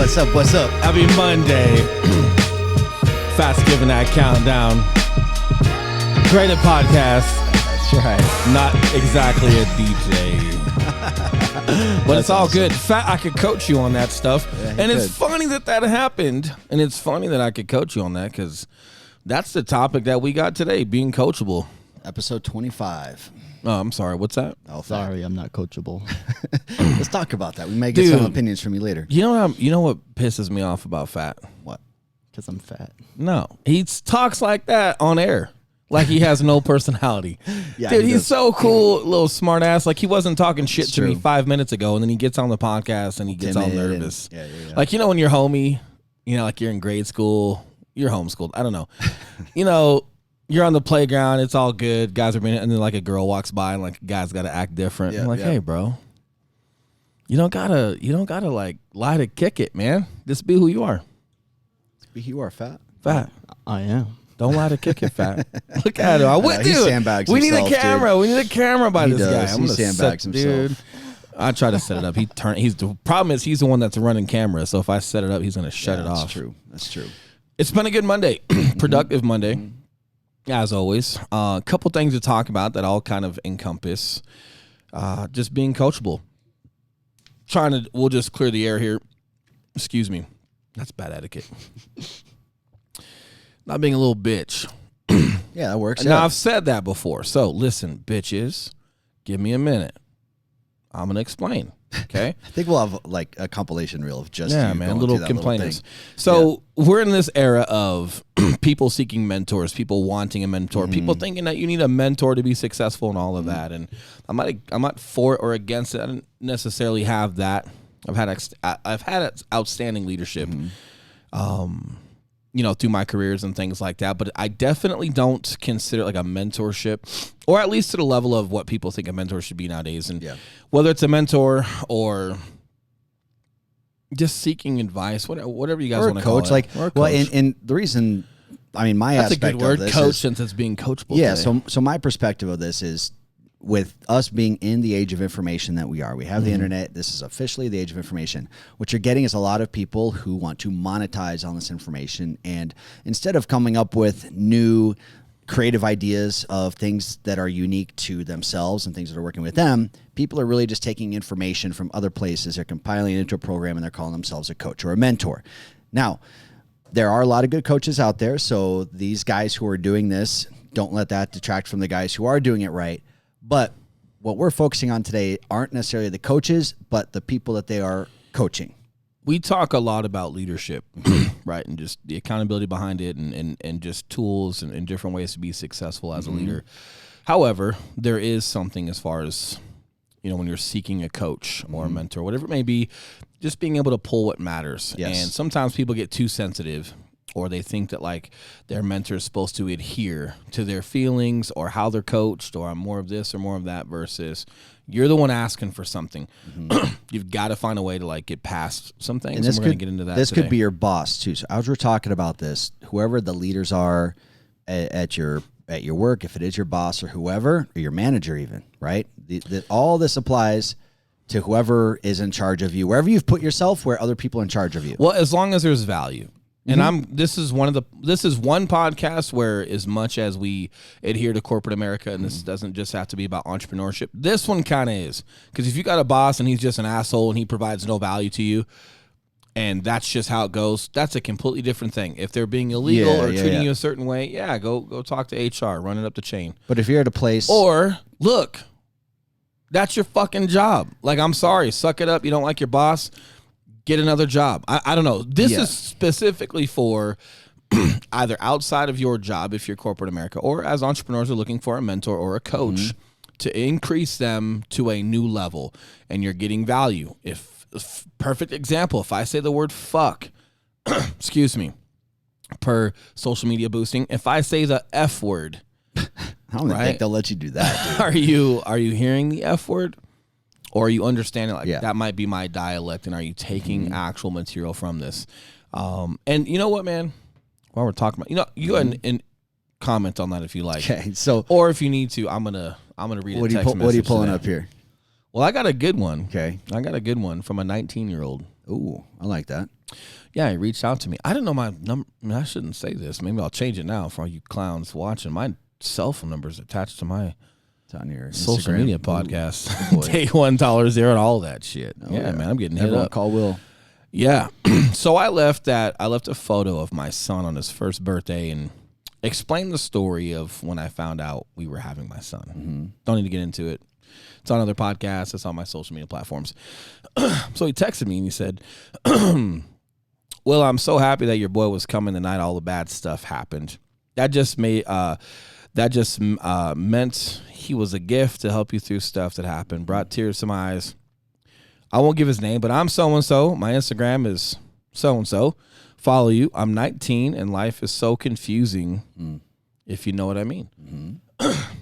What's up? What's up? Happy Monday. Fast giving that countdown. Great at podcast. That's right. Not exactly a DJ. But it's all good. Fat, I could coach you on that stuff. Yeah, and it's funny that happened. And it's funny that I could coach you on that because that's the topic that we got today, being coachable. Episode 25. Oh, I'm sorry. What's that? Oh, sorry, I'm not coachable. Let's talk about that. We may get some opinions from you later. You know what pisses me off about Fat? What? Because I'm fat. No. He talks like that on air. Like he has no personality. Yeah, dude, he's does. so cool, little smart ass. Like he wasn't talking shit It's to me true. 5 minutes ago, and then he gets on the podcast and he gets all Timid nervous. yeah. Like, you know, when you're homie, you know, like you're in grade school, you're homeschooled. I don't know. You know, you're on the playground, it's all good. Guys are being, and then like a girl walks by and like guys got to act different. Yeah, I'm like, yeah. hey, bro, you don't gotta like lie to kick it, man. Just be who you are. You are fat. Fat. I am. Don't lie to kick it, Fat. Look at him. I would he do. sandbags We need himself, a camera. dude. We need a camera by He this does. guy. I'm He gonna sandbags set, himself. dude. I try to set it up. He's the problem is he's the one that's running camera. So if I set it up, he's gonna shut it off. That's true. That's true. It's been a good Monday, productive Monday, as always. A couple things to talk about that all kind of encompass just being coachable. We'll just clear the air here. Excuse me. That's bad etiquette. Not being a little bitch. Yeah, that works. Now, Yeah. I've said that before. So, listen, bitches, give me a minute. I'm going to explain, okay? I think we'll have like a compilation reel of just Yeah, you man, going little through that complainers. thing. We're in this era of people seeking mentors, people wanting a mentor, people thinking that you need a mentor to be successful and all of that. And I'm not for it or against it. I don't necessarily have that. I've had outstanding leadership. You know, through my careers and things like that. But I definitely don't consider it like a mentorship, or at least to the level of what people think a mentor should be nowadays. And whether it's a mentor or just seeking advice, whatever you guys want to call it. Like, Or a well, coach. and the reason, I mean, my That's a aspect good word, of this coach, is, since it's being coachable. yeah. today. So my perspective of this is, with us being in the age of information that we are, we have the internet. This is officially the age of information. What you're getting is a lot of people who want to monetize on this information. And instead of coming up with new creative ideas of things that are unique to themselves and things that are working with them, people are really just taking information from other places. They're compiling it into a program and they're calling themselves a coach or a mentor. Now, there are a lot of good coaches out there. So these guys who are doing this, don't let that detract from the guys who are doing it right. But what we're focusing on today aren't necessarily the coaches, but the people that they are coaching. We talk a lot about leadership, right, and just the accountability behind it and just tools and different ways to be successful as a leader. However, there is something as far as, you know, when you're seeking a coach or a mentor, whatever it may be, just being able to pull what matters. Yes. And sometimes people get too sensitive, or they think that like their mentor is supposed to adhere to their feelings or how they're coached, or I'm more of this or more of that, versus you're the one asking for something. You've got to find a way to like get past some things. And we're going to get into that This today. could be your boss too. So as we're talking about this, whoever the leaders are at your work, if it is your boss or whoever, or your manager even, right? All this applies to whoever is in charge of you, wherever you've put yourself, where other people are in charge of you. Well, as long as there's value. And this is one podcast where, as much as we adhere to corporate America, and this doesn't just have to be about entrepreneurship, this one kind of is. Because if you got a boss and he's just an asshole and he provides no value to you, and that's just how it goes, that's a completely different thing. If they're being illegal or treating you a certain way, go talk to HR, run it up the chain. But if you're at a place, Or look, that's your fucking job. Like, I'm sorry, suck it up. You don't like your boss, get another job. I don't know. This is specifically for either outside of your job, if you're corporate America, or as entrepreneurs are looking for a mentor or a coach to increase them to a new level, and you're getting value. If perfect example, if I say the word fuck, excuse me, per social media boosting, if I say the F word, I don't think they'll let you do that, dude. are you hearing the F word? Or are you understanding like that might be my dialect, and are you taking actual material from this? And you know what, man? While we're talking about, you go ahead and comment on that if you like. Okay, so or if you need to, I'm gonna read a text message. What are you pulling today. up here? Well, I got a good one. Okay. I got a good one from a 19-year-old. Ooh, I like that. Yeah, he reached out to me. I didn't know my number. I mean, I shouldn't say this. Maybe I'll change it now for all you clowns watching. My cell phone number is attached to my It's on your social Instagram. media podcast. Day one $0 and all that shit. Yeah, man, I'm getting hit Everyone up. call Will. Yeah. So I left a photo of my son on his first birthday and explained the story of when I found out we were having my son. Mm-hmm. Don't need to get into it. It's on other podcasts. It's on my social media platforms. So he texted me and he said, "Well, I'm so happy that your boy was coming the night all the bad stuff happened. That just meant he was a gift to help you through stuff that happened. Brought tears to my eyes. I won't give his name, but I'm so-and-so. My Instagram is so-and-so. Follow you. I'm 19, and life is so confusing, if you know what I mean." Mm-hmm.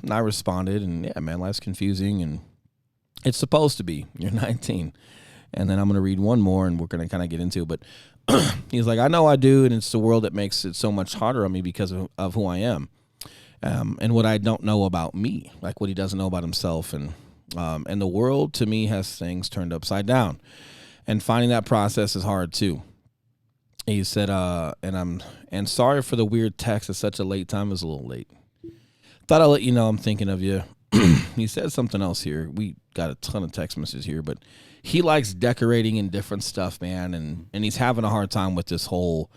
And I responded, and yeah, man, life's confusing, and it's supposed to be. You're 19. And then I'm going to read one more, and we're going to kind of get into it. But he's like, "I know I do, and it's the world that makes it so much harder on me because of who I am. And what I don't know about me, like what he doesn't know about himself. And the world, to me, has things turned upside down. And finding that process is hard, too." He said, and sorry for the weird text at such a late time. It was a little late. Thought I'd let you know I'm thinking of you. He said something else here. We got a ton of text messages here, but he likes decorating and different stuff, man. And he's having a hard time with this whole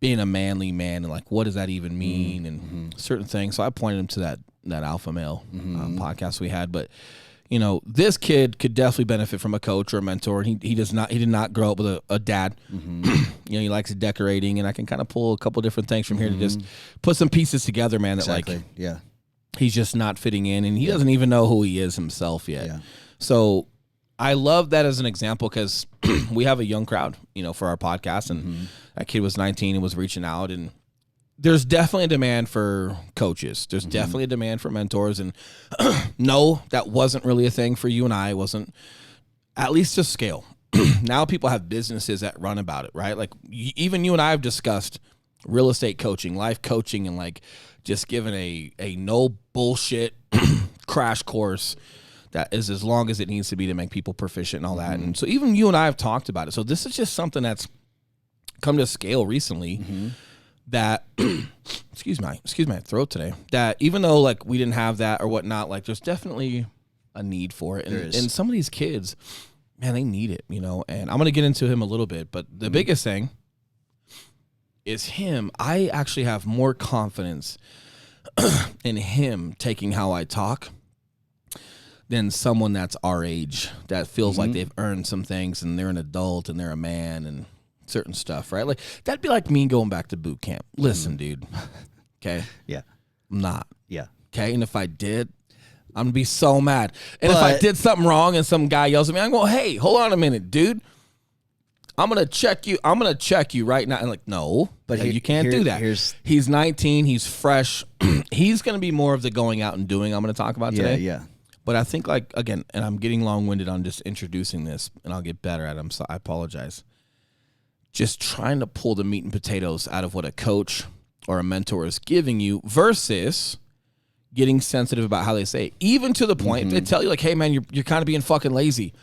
being a manly man and like, what does that even mean? And certain things. So I pointed him to that alpha male podcast we had. But, you know, this kid could definitely benefit from a coach or a mentor. And he did not grow up with a dad. You know, he likes decorating, and I can kind of pull a couple different things from here to just put some pieces together, man, that like he's just not fitting in, and he doesn't even know who he is himself yet. Yeah. So I love that as an example because we have a young crowd, you know, for our podcast, and that kid was 19 and was reaching out, and there's definitely a demand for coaches. There's definitely a demand for mentors, and no, that wasn't really a thing for you and I. It wasn't, at least to scale. Now people have businesses that run about it, right? Like even you and I have discussed real estate coaching, life coaching, and like just giving a no bullshit crash course that is as long as it needs to be to make people proficient and all that. And so even you and I have talked about it. So this is just something that's come to scale recently that excuse my throat today, that even though like we didn't have that or whatnot, like there's definitely a need for it. And some of these kids, man, they need it, you know. And I'm going to get into him a little bit, but the biggest thing is him. I actually have more confidence in him taking how I talk than someone that's our age that feels like they've earned some things and they're an adult and they're a man and certain stuff, right? Like that'd be like me going back to boot camp. Listen, dude. Okay. Yeah. I'm not. Yeah. Okay. And if I did, I'm gonna be so mad. And if I did something wrong and some guy yells at me, I'm going, "Hey, hold on a minute, dude. I'm gonna check you. I'm gonna check you right now." And like, no, but you can't do that. He's 19. He's fresh. He's gonna be more of the going out and doing I'm gonna talk about today. Yeah. But I think like again, and I'm getting long-winded on just introducing this, and I'll get better at it. So I apologize. Just trying to pull the meat and potatoes out of what a coach or a mentor is giving you versus getting sensitive about how they say it. Even to the point, if they tell you like, "Hey man, you're kind of being fucking lazy."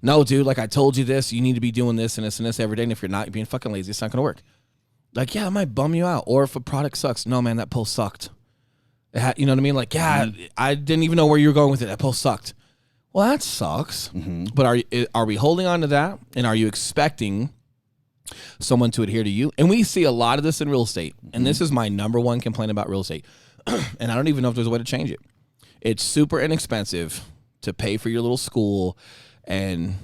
No, dude, like I told you this, you need to be doing this and this every day. And if you're not, you're being fucking lazy. It's not going to work. Like, yeah, it might bum you out. Or if a product sucks, no, man, that post sucked. You know what I mean? Like, yeah, I didn't even know where you were going with it. That post sucked. Well, that sucks. But are we holding on to that? And are you expecting someone to adhere to you? And we see a lot of this in real estate. And this is my number one complaint about real estate. And I don't even know if there's a way to change it. It's super inexpensive to pay for your little school and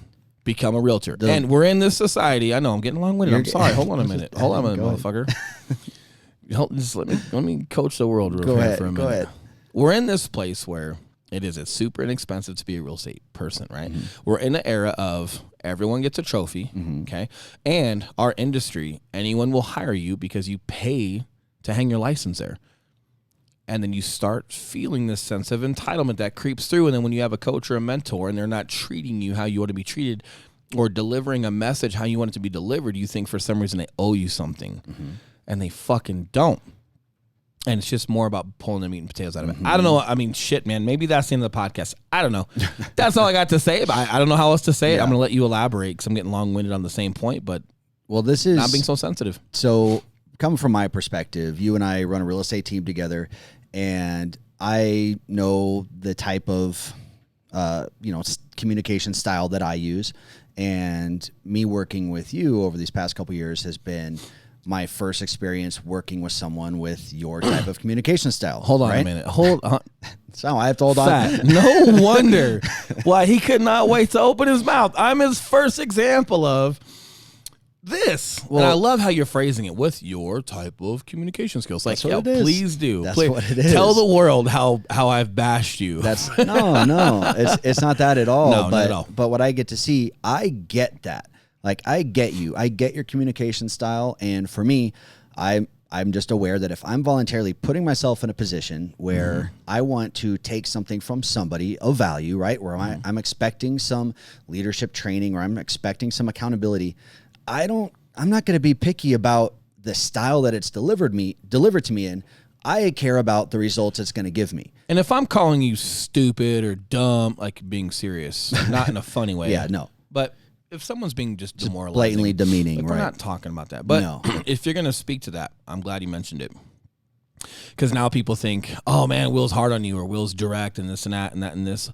become a realtor. And we're in this society. I know I'm getting long-winded. I'm sorry. Hold on a minute. Hold on a minute, motherfucker. Just let me coach the world real quick for a minute. Go ahead. We're in this place where it's super inexpensive to be a real estate person, right? We're in the era of everyone gets a trophy, okay? And our industry, anyone will hire you because you pay to hang your license there. And then you start feeling this sense of entitlement that creeps through. And then when you have a coach or a mentor and they're not treating you how you want to be treated or delivering a message how you want it to be delivered, you think for some reason they owe you something. And they fucking don't. And it's just more about pulling the meat and potatoes out of it. I don't know. I mean, shit, man. Maybe that's the end of the podcast. I don't know. That's all I got to say. But I don't know how else to say it. I'm going to let you elaborate because I'm getting long-winded on the same point. But this is not being so sensitive. So coming from my perspective, you and I run a real estate team together, and I know the type of communication style that I use. And me working with you over these past couple of years has been my first experience working with someone with your type of communication style. Hold on right? a minute. Hold on. So I have to hold on. No wonder why he could not wait to open his mouth. I'm his first example of this. Well, and I love how you're phrasing it with your type of communication skills. Like, yeah, please do. That's please, what it is. Tell the world how I've bashed you. That's no. It's not that at all. No, not at all. But what I get to see, I get that. Like, I get you. I get your communication style. And for me, I'm just aware that if I'm voluntarily putting myself in a position where I want to take something from somebody of value, right, where I'm expecting some leadership training or I'm expecting some accountability, I'm not going to be picky about the style that it's delivered to me in. I care about the results it's going to give me. And if I'm calling you stupid or dumb, like being serious, not in a funny way. Yeah, no. But if someone's being just demoralizing, blatantly demeaning, we're right? not talking about that. But no. If you're going to speak to that, I'm glad you mentioned it. Because now people think, oh, man, Will's hard on you or Will's direct and this and that and that and this.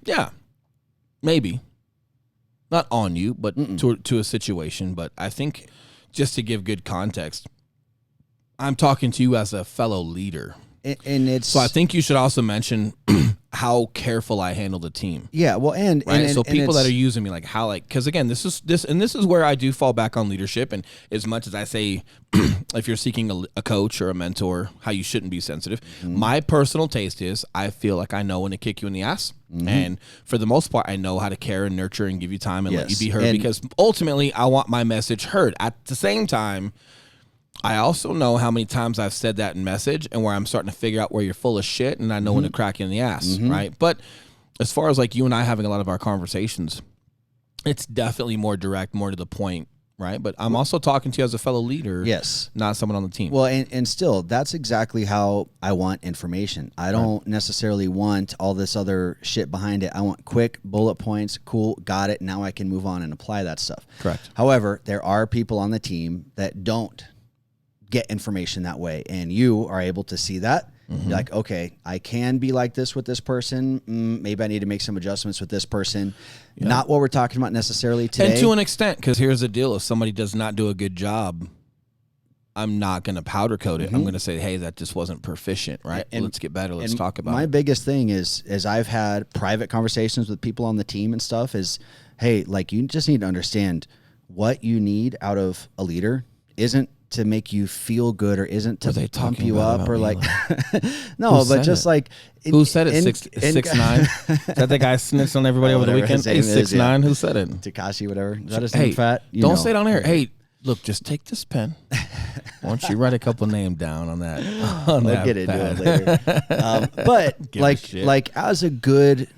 Yeah, maybe. Not on you, but to a situation. But I think just to give good context, I'm talking to you as a fellow leader. And it's so I think you should also mention how careful I handle the team. Yeah, well, and so people that are using me, like how, like, because again, this is where I do fall back on leadership. And as much as I say, if you're seeking a coach or a mentor, how you shouldn't be sensitive, my personal taste is I feel like I know when to kick you in the ass, and for the most part, I know how to care and nurture and give you time and let you be heard, because ultimately, I want my message heard. At the same time, I also know how many times I've said that in message and where I'm starting to figure out where you're full of shit and I know when to crack you in the ass, right? But as far as like you and I having a lot of our conversations, it's definitely more direct, more to the point, right? But I'm also talking to you as a fellow leader, yes, not someone on the team. Well, and still, that's exactly how I want information. I don't necessarily want all this other shit behind it. I want quick bullet points, cool, got it, now I can move on and apply that stuff. Correct. However, there are people on the team that don't get information that way, and you are able to see that. You're like, okay, I can be like this with this person. Maybe I need to make some adjustments with this person. Yeah. Not what we're talking about necessarily today. And to an extent, because here's the deal. If somebody does not do a good job, I'm not going to powder coat it. I'm going to say, hey, that just wasn't proficient, right? And let's get better. Let's talk about it. My biggest thing is I've had private conversations with people on the team and stuff is, hey, like, you just need to understand what you need out of a leader isn't to make you feel good or isn't to pump you up or like no, but just like who said it? 6'9"? Is that the guy snitched on everybody over the weekend? Hey, 6'9", who said it? Takashi, whatever. Is that his name? Fat? Don't say it on air. Hey, look, just take this pen. Why don't you write a couple names down on that? We'll get into it later. But like as a good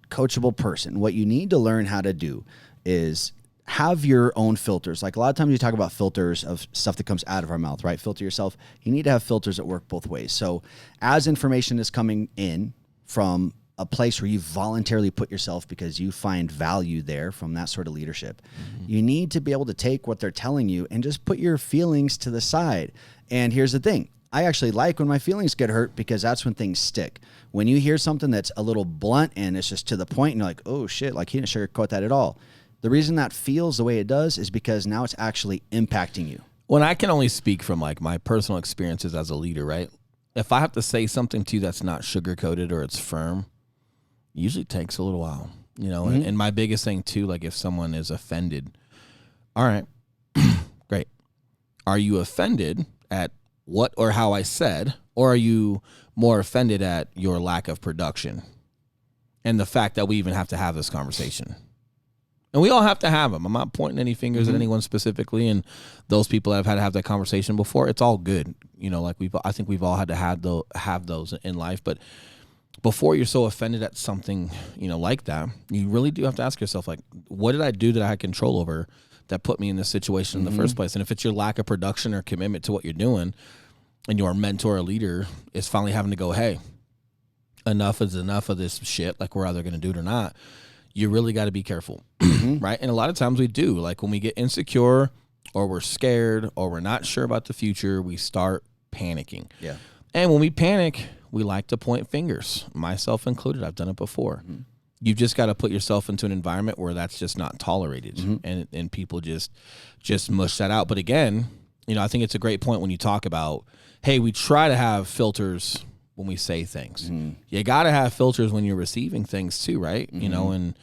coachable person, what you need to learn how to do is have your own filters. Like a lot of times you talk about filters of stuff that comes out of our mouth, right? Filter yourself. You need to have filters that work both ways. So as information is coming in from a place where you voluntarily put yourself because you find value there from that sort of leadership, you need to be able to take what they're telling you and just put your feelings to the side. And here's the thing. I actually like when my feelings get hurt because that's when things stick. When you hear something that's a little blunt and it's just to the point and you're like, oh shit, like he didn't sugarcoat that at all. The reason that feels the way it does is because now it's actually impacting you. When I can only speak from like my personal experiences as a leader, right? If I have to say something to you that's not sugar-coated or it's firm, it usually takes a little while, you know? And my biggest thing too, like if someone is offended, all right, great. Are you offended at what or how I said, or are you more offended at your lack of production and the fact that we even have to have this conversation? And we all have to have them. I'm not pointing any fingers at anyone specifically. And those people that have had to have that conversation before, it's all good. You know, like I think we've all had to have those in life. But before you're so offended at something, you know, like that, you really do have to ask yourself, like, what did I do that I had control over that put me in this situation in the first place? And if it's your lack of production or commitment to what you're doing, and your mentor or leader is finally having to go, hey, enough is enough of this shit, like we're either going to do it or not, you really got to be careful, right? And a lot of times we do. Like when we get insecure or we're scared or we're not sure about the future, we start panicking. Yeah. And when we panic, we like to point fingers, myself included. I've done it before. You've just got to put yourself into an environment where that's just not tolerated, and people just mush that out. But again, you know, I think it's a great point when you talk about, hey, we try to have filters when we say things. You got to have filters when you're receiving things too, right? You know, and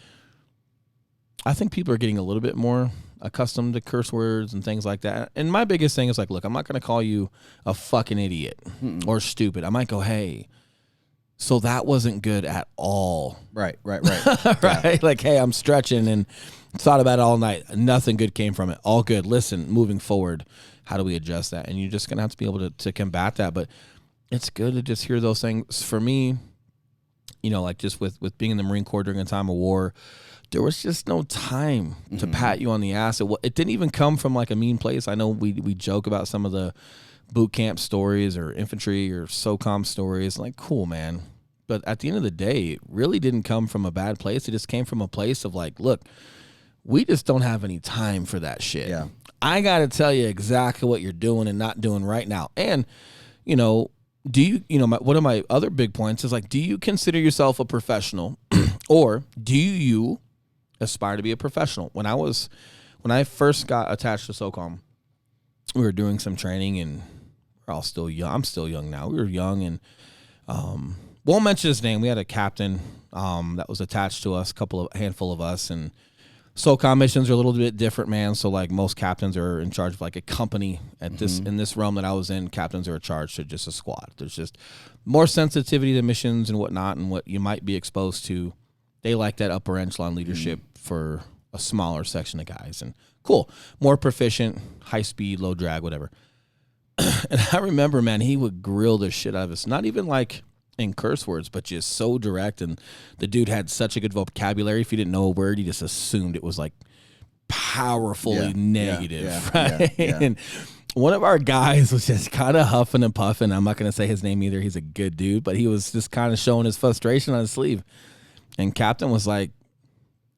I think people are getting a little bit more accustomed to curse words and things like that. And my biggest thing is like, look, I'm not going to call you a fucking idiot or stupid. I might go, hey, so that wasn't good at all. Right. Right? Yeah. Like, hey, I'm stretching and thought about it all night. Nothing good came from it. All good. Listen, moving forward, how do we adjust that? And you're just going to have to be able to combat that. But it's good to just hear those things. For me, you know, like just with being in the Marine Corps during a time of war, there was just no time to pat you on the ass. It didn't even come from like a mean place. I know we joke about some of the boot camp stories or infantry or SOCOM stories. Like, cool, man. But at the end of the day, it really didn't come from a bad place. It just came from a place of like, look, we just don't have any time for that shit. Yeah. I got to tell you exactly what you're doing and not doing right now. And, you know, one of my other big points is like, do you consider yourself a professional or do you aspire to be a professional? When I first got attached to SOCOM, we were doing some training and we're all still young. I'm still young now. We were young and, won't mention his name. We had a captain, that was attached to us, handful of us, and SOCOM missions are a little bit different, man. So like most captains are in charge of like a company in this realm that I was in. Captains are charged to just a squad. There's just more sensitivity to missions and whatnot and what you might be exposed to. They like that upper echelon leadership for a smaller section of guys. And cool, more proficient, high speed, low drag, whatever. And I remember, man, he would grill the shit out of us. Not even like in curse words, but just so direct. And the dude had such a good vocabulary. If you didn't know a word, you just assumed it was like powerfully negative, right? Yeah. And one of our guys was just kind of huffing and puffing. I'm not going to say his name either. He's a good dude, but he was just kind of showing his frustration on his sleeve. And Captain was like,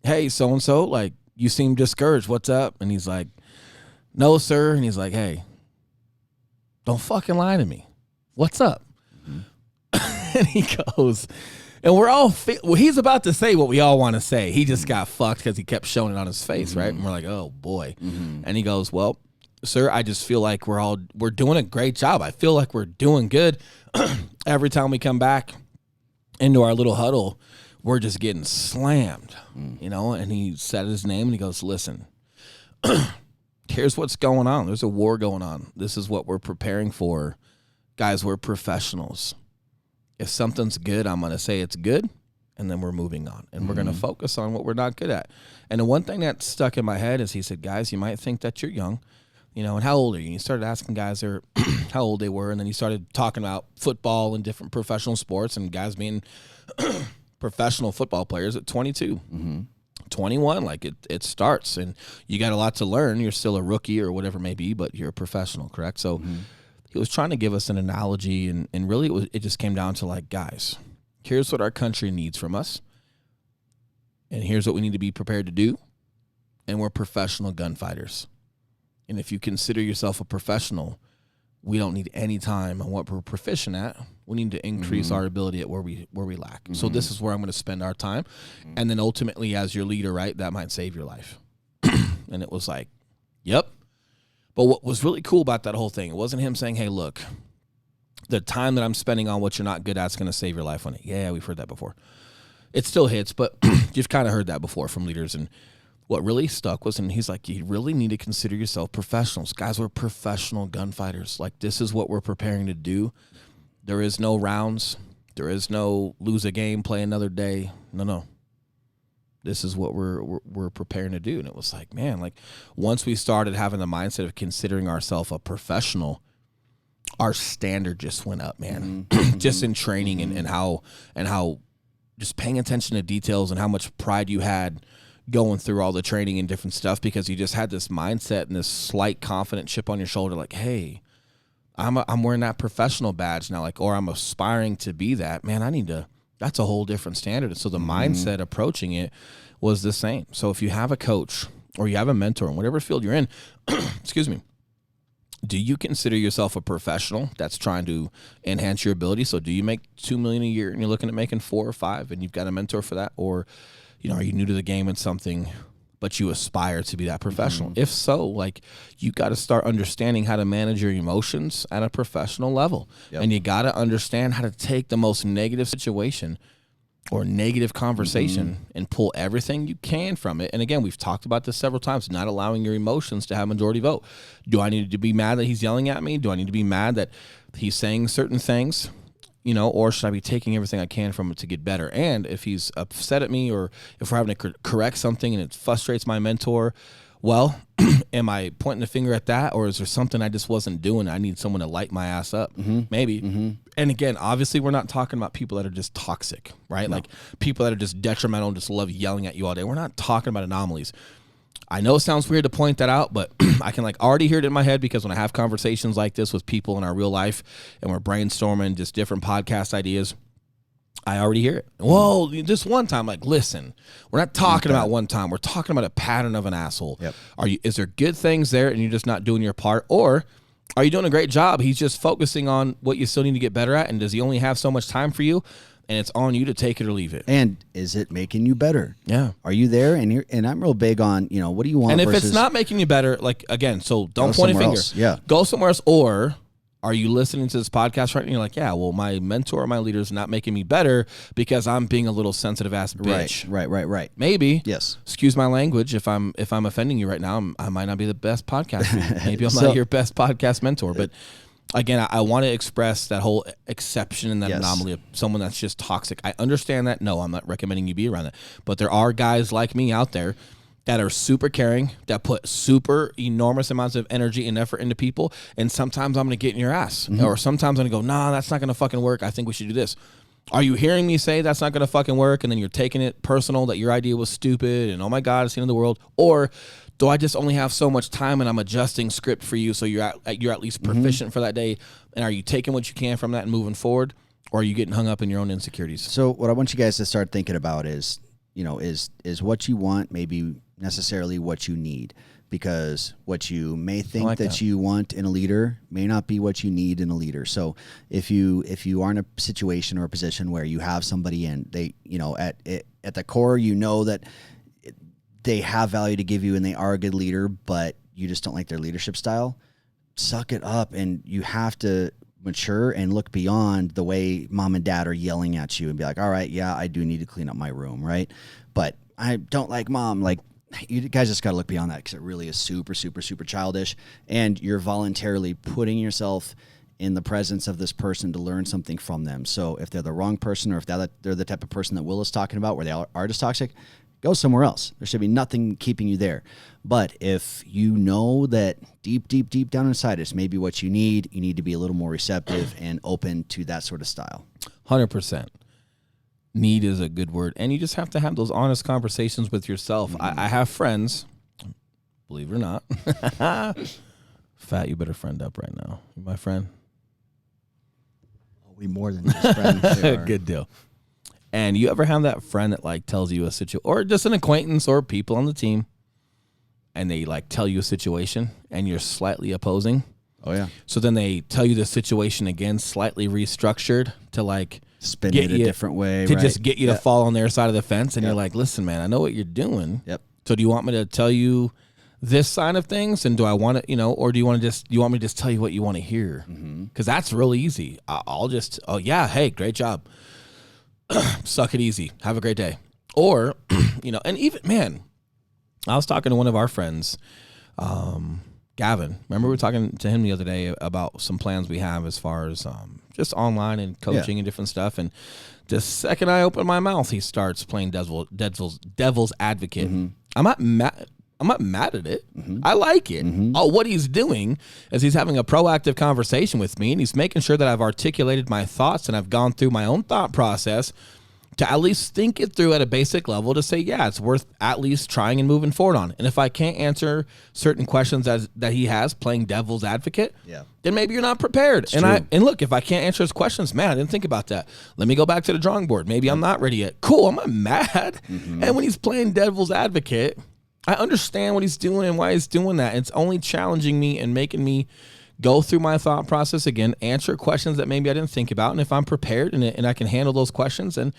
hey, so-and-so, like, you seem discouraged. What's up? And he's like, no, sir. And he's like, hey, don't fucking lie to me. What's up? And he goes, and we're all, he's about to say what we all want to say. He just got fucked because he kept showing it on his face, right? And we're like, oh, boy. And he goes, well, sir, I just feel like we're doing a great job. I feel like we're doing good. Every time we come back into our little huddle, we're just getting slammed, you know? And he said his name and he goes, listen, here's what's going on. There's a war going on. This is what we're preparing for. Guys, we're professionals. If something's good, I'm going to say it's good, and then we're moving on. And we're going to focus on what we're not good at. And the one thing that stuck in my head is he said, guys, you might think that you're young, you know, and how old are you? And he started asking guys how old they were, and then he started talking about football and different professional sports and guys being professional football players at 22. 21, like it starts, and you got a lot to learn. You're still a rookie or whatever it may be, but you're a professional, correct? So he was trying to give us an analogy, and really it just came down to like, guys, here's what our country needs from us, and here's what we need to be prepared to do, and we're professional gunfighters. And if you consider yourself a professional, we don't need any time on what we're proficient at. We need to increase our ability at where we lack. So this is where I'm going to spend our time. And then ultimately, as your leader, right, that might save your life. And it was like, yep. But what was really cool about that whole thing, it wasn't him saying, hey, look, the time that I'm spending on what you're not good at is going to save your life on it. Yeah, we've heard that before. It still hits, but you've kind of heard that before from leaders. And what really stuck was, and he's like, you really need to consider yourself professionals. Guys, we're professional gunfighters. Like, this is what we're preparing to do. There is no rounds. There is no lose a game, play another day. No. This is what we're preparing to do. And it was like, man, like once we started having the mindset of considering ourselves a professional, our standard just went up, man. Just in training and how just paying attention to details and how much pride you had going through all the training and different stuff, because you just had this mindset and this slight confident chip on your shoulder like, hey, I'm wearing that professional badge now, like, or I'm aspiring to be that, man, that's a whole different standard. So the mindset approaching it was the same. So if you have a coach or you have a mentor in whatever field you're in, excuse me, do you consider yourself a professional that's trying to enhance your ability? So do you make $2 million a year and you're looking at making 4 or 5 and you've got a mentor for that? Or, are you new to the game in something, but you aspire to be that professional? If so, like, you got to start understanding how to manage your emotions at a professional level. And you got to understand how to take the most negative situation or negative conversation and pull everything you can from it. And again, we've talked about this several times, not allowing your emotions to have majority vote. Do I need to be mad that he's yelling at me? Do I need to be mad that he's saying certain things? Or should I be taking everything I can from it to get better? And if he's upset at me, or if we're having to correct something and it frustrates my mentor, well, am I pointing the finger at that, or is there something I just wasn't doing? I need someone to light my ass up, maybe. And again, obviously, we're not talking about people that are just toxic, right? No. Like people that are just detrimental and just love yelling at you all day. We're not talking about anomalies. I know it sounds weird to point that out, but I can already hear it in my head, because when I have conversations like this with people in our real life and we're brainstorming just different podcast ideas, I already hear it. Whoa, this one time, listen, we're not talking about one time. We're talking about a pattern of an asshole. Yep. Is there good things there and you're just not doing your part? Or are you doing a great job? He's just focusing on what you still need to get better at. And does he only have so much time for you? And it's on you to take it or leave it. And is it making you better? Yeah. Are you there? And I'm real big on, what do you want? And if it's not making you better, again, so don't point a finger. Else. Yeah. Go somewhere else. Or are you listening to this podcast right now and you're like, yeah, well, my mentor or my leader is not making me better because I'm being a little sensitive ass bitch. Right. Maybe. Yes. Excuse my language if I'm offending you right now. I might not be the best podcast. Maybe I'm not your best podcast mentor, but again, I want to express that whole exception and that anomaly of someone that's just toxic. I understand that. No, I'm not recommending you be around that. But there are guys like me out there that are super caring, that put super enormous amounts of energy and effort into people. And sometimes I'm going to get in your ass. Or sometimes I'm going to go, nah, that's not going to fucking work. I think we should do this. Are you hearing me say that's not going to fucking work? And then you're taking it personal that your idea was stupid and, oh my God, it's the end of the world. Or do I just only have so much time and I'm adjusting script for you so you're at least proficient for that day? And are you taking what you can from that and moving forward? Or are you getting hung up in your own insecurities? So what I want you guys to start thinking about is, is what you want maybe necessarily what you need? Because what you may think that you want in a leader may not be what you need in a leader. So if you are in a situation or a position where you have somebody and they, at the core, that they have value to give you and they are a good leader, but you just don't like their leadership style, suck it up. And you have to mature and look beyond the way mom and dad are yelling at you and be like, all right, yeah, I do need to clean up my room, right? But I don't like mom. You guys just got to look beyond that, because it really is super, super, super childish. And you're voluntarily putting yourself in the presence of this person to learn something from them. So if they're the wrong person, or if they're the type of person that Will is talking about where they are just toxic, go somewhere else. There should be nothing keeping you there. But if you know that deep, deep, deep down inside it's maybe what you need to be a little more receptive and open to that sort of style. 100%. Need is a good word. And you just have to have those honest conversations with yourself. I have friends, believe it or not. Fat, you better friend up right now. You my friend? We more than just friends. Good deal. And you ever have that friend that tells you a situation, or just an acquaintance or people on the team, and they tell you a situation and you're slightly opposing? Oh yeah. So then they tell you the situation again, slightly restructured to spin it a different way, to right? just get you to fall on their side of the fence. And you're like, listen, man, I know what you're doing. Yep. So do you want me to tell you this side of things? And do I want to, or do you want me to just tell you what you want to hear? Because that's really easy. I'll just, oh yeah, hey, great job. Suck it easy. Have a great day. Or, and even, man, I was talking to one of our friends, Gavin. Remember we were talking to him the other day about some plans we have as far as just online and coaching and different stuff. And the second I open my mouth, he starts playing devil's advocate. I'm not mad at it. I like it. What he's doing is he's having a proactive conversation with me, and he's making sure that I've articulated my thoughts and I've gone through my own thought process to at least think it through at a basic level to say, yeah, it's worth at least trying and moving forward on. And if I can't answer certain questions that he has, playing devil's advocate, then maybe you're not prepared. And look, if I can't answer his questions, man, I didn't think about that. Let me go back to the drawing board. Maybe I'm not ready yet. Cool, I'm not mad. And when he's playing devil's advocate, I understand what he's doing and why he's doing that. It's only challenging me and making me go through my thought process again, answer questions that maybe I didn't think about. And if I'm prepared and I can handle those questions, then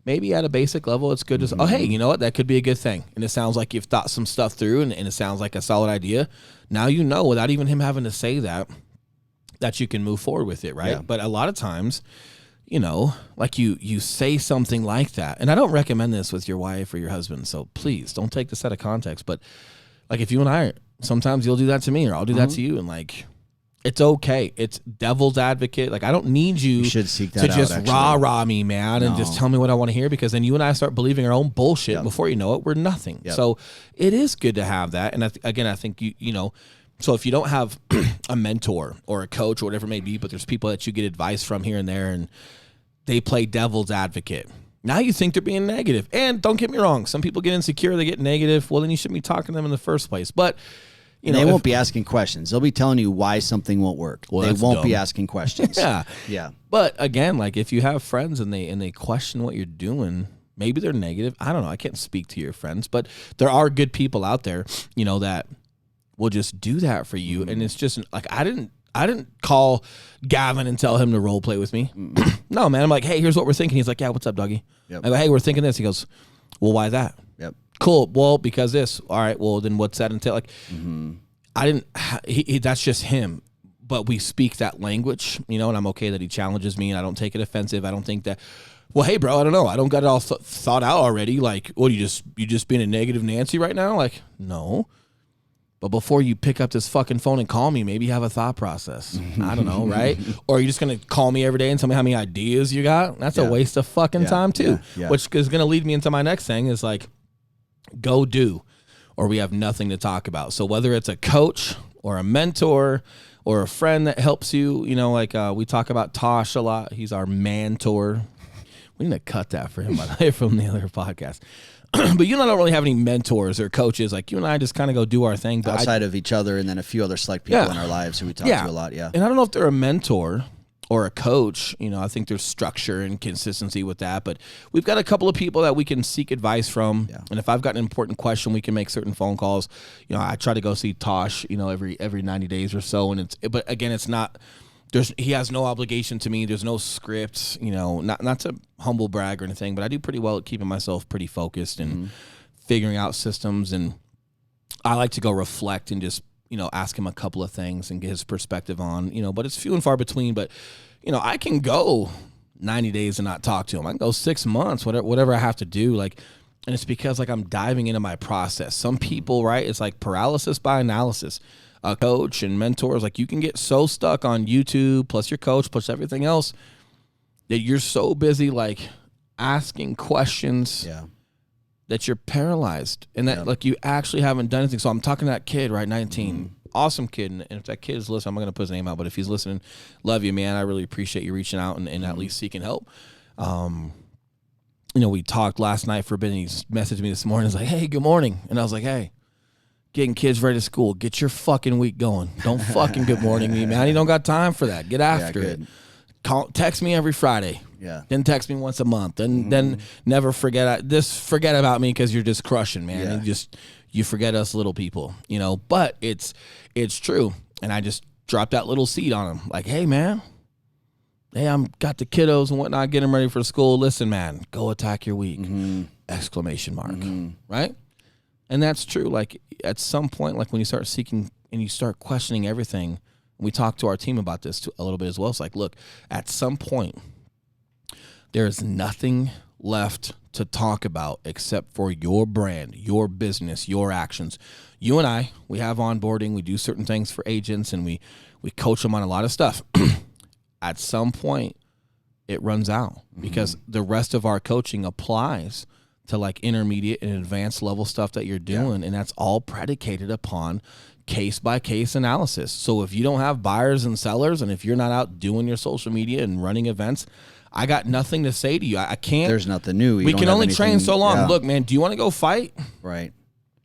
maybe at a basic level, it's good to say, oh, hey, you know what? That could be a good thing. And it sounds like you've thought some stuff through and it sounds like a solid idea. Now you know, without even him having to say that you can move forward with it, right? Yeah. But a lot of times, you know, like you say something like that. And I don't recommend this with your wife or your husband, so please don't take this out of context. But like if you and I, sometimes you'll do that to me or I'll do that to you, and like, it's okay. It's devil's advocate. Like, I don't need you should seek that to just out, rah-rah me, man, and just tell me what I want to hear, because then you and I start believing our own bullshit. Yep. Before you know it, we're nothing. Yep. So it is good to have that. And I think you know, so if you don't have a mentor or a coach or whatever it may be, but there's people that you get advice from here and there, and they play devil's advocate. Now you think they're being negative. And don't get me wrong, some people get insecure, they get negative. Well, then you shouldn't be talking to them in the first place. But you know, they won't be asking questions. They'll be telling you why something won't work. Well, they won't be asking questions. Yeah. But again, like if you have friends and they question what you're doing, maybe they're negative. I don't know. I can't speak to your friends, but there are good people out there, you know, that will just do that for you. And it's just like, I didn't call Gavin and tell him to role play with me. No, man. I'm like, hey, here's what we're thinking. He's like, yeah, what's up, doggy? Yep. I go, hey, we're thinking this. He goes, well, why that? Yep. Cool. Well, because this. All right. Well, then what's that entail? Like, I didn't. That's just him. But we speak that language, you know, and I'm okay that he challenges me, and I don't take it offensive. I don't think that. Well, hey, bro, I don't know. I don't got it all thought out already. Like, what, you just being a negative Nancy right now? Like, no. But before you pick up this fucking phone and call me, maybe have a thought process. I don't know, right? Or are you just going to call me every day and tell me how many ideas you got? That's a waste of fucking time too. Which is going to lead me into my next thing is like, go do, or we have nothing to talk about. So whether it's a coach or a mentor or a friend that helps you, you know, like we talk about Tosh a lot. He's our mentor. We need to cut that for him, by the way, from the other podcast. But you and I don't really have any mentors or coaches. Like you and I just kind of go do our thing. But outside of each other, and then a few other select people in our lives who we talk to a lot. Yeah. And I don't know if they're a mentor or a coach. You know, I think there's structure and consistency with that. But we've got a couple of people that we can seek advice from. Yeah. And if I've got an important question, we can make certain phone calls. You know, I try to go see Tosh, you know, every 90 days or so. And but again, it's not. He has no obligation to me. There's no script, you know, not to humble brag or anything, but I do pretty well at keeping myself pretty focused and figuring out systems. And I like to go reflect and just, you know, ask him a couple of things and get his perspective on, you know, but it's few and far between. But, you know, I can go 90 days and not talk to him. I can go 6 months, whatever I have to do. Like, and it's because like I'm diving into my process. Some people, right, it's like paralysis by analysis. A coach and mentors, like you can get so stuck on YouTube plus your coach plus everything else that you're so busy like asking questions that you're paralyzed, and that like you actually haven't done anything. So I'm talking to that kid, right, 19, awesome kid, and if that kid is listening, I'm not gonna put his name out, but if he's listening, love you, man. I really appreciate you reaching out and at least seeking help. You know, we talked last night for a bit, and he messaged me this morning. He's like, hey, good morning, and I was like, hey. Getting kids ready to school. Get your fucking week going. Don't fucking good morning me, man. You don't got time for that. Get after it. Text me every Friday. Yeah. Then text me once a month. And then never forget. Forget about me because you're just crushing, man. Yeah. And you forget us little people, you know. But it's true. And I just dropped that little seed on him. Like, hey, man. Hey, I'm got the kiddos and whatnot. Get them ready for school. Listen, man. Go attack your week. Exclamation mark. Right? And that's true. Like at some point, like when you start seeking and you start questioning everything, we talked to our team about this a little bit as well. It's like, look, at some point, there is nothing left to talk about except for your brand, your business, your actions. You and I, we have onboarding. We do certain things for agents, and we coach them on a lot of stuff. At some point, it runs out because the rest of our coaching applies to like intermediate and advanced level stuff that you're doing. And that's all predicated upon case by case analysis. So if you don't have buyers and sellers, and if you're not out doing your social media and running events, I got nothing to say to you. I can't. There's nothing new. We can only train so long. Yeah. Look, man, do you want to go fight? Right.